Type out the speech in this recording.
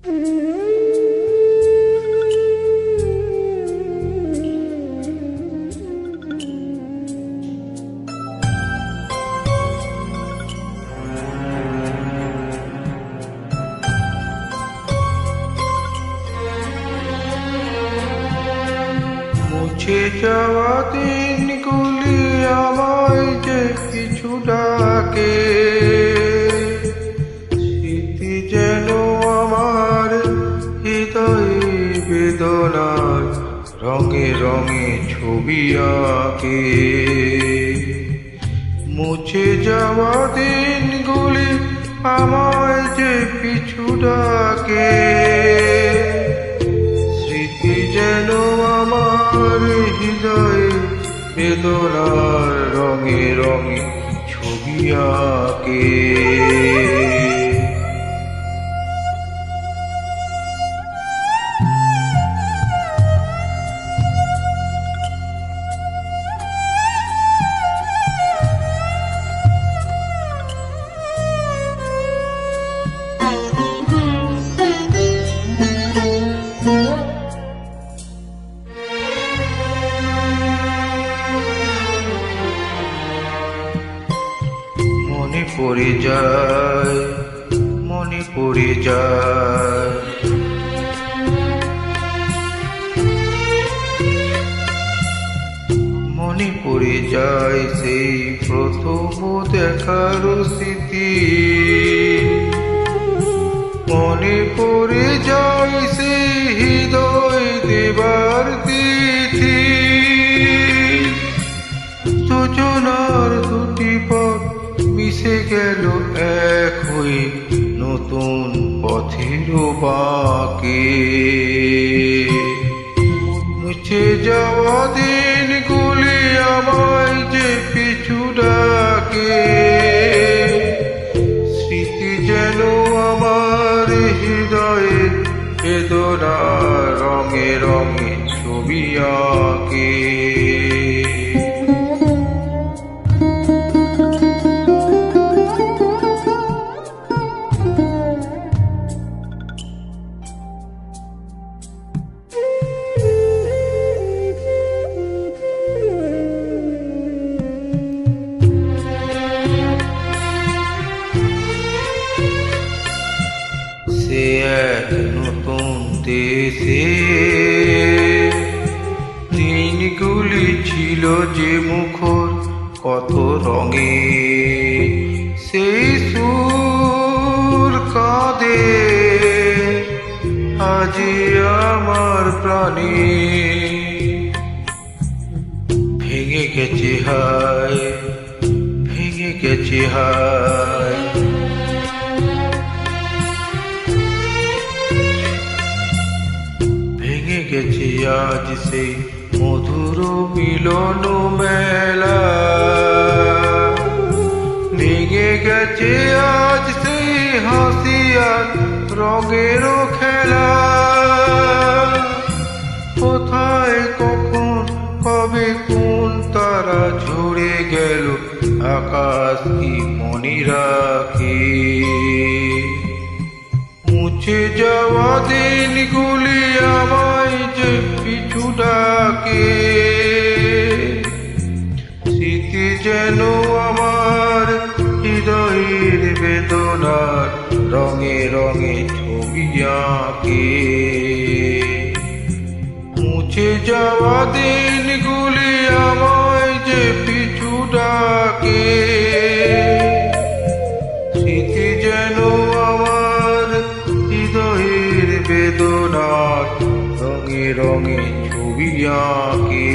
মুছে যাওয়া দিনগুলি আমায় যে কিছু ডাকে, স্মৃতি যেন আমার হৃদয়ে বেদনার রঙে রঙে ছবি আঁকে। মুছে যাওয়া দিনগুলি আমায় যে পিছু ডাকে, স্মৃতি যেন আমার হৃদয়ে বেদনার রঙে রঙে ছবি আঁকে। মনে পড়ে যায়, মনে পড়ে যায়, মনে পড়ে যায় সেই প্রথম দেখার স্মৃতি। মনে পড়ে যায় সেই হৃদয় দেবার তিথি। যোজনার দুটি পথ মিশে গেল এক হয়ে নতুন পথের বাঁকে। মুছে যাওয়া দিনগুলি আমায় যে পিছু ডাকে, স্মৃতি যেন আমার হৃদয়ে বেদনা রঙে রঙে ছবি আঁকে। সে এক নতুন দেশে দিনগুলি ছিল যে মুখর কত রঙে। সেই সুর কাঁদে আজি আমার প্রাণে। ভেঙে গেছে হায়, ভেঙে গেছে হায়, ভেঙে গেছে আজ সেই মধুর মিলন মেলা। ভেঙে গেছে আজ সেই হাসি আর রঙের খেলা। কোথায় কখন কবে কোন তারা ঝরে গেল আকাশ কি মনে রাখে। মুছে যাওয়া দিনগুলি আমায় যে পিছু ডাকে, স্মৃতি যেন আমার হৃদয়ের বেদনার রঙে রঙে ছবি আঁকে। মুছে যাওয়া দিনগুলি আমায় যে পিছু ডাকে, স্মৃতি যেন আমার হৃদয়ের বেদনার রঙে রঙে ছবি আঁকে।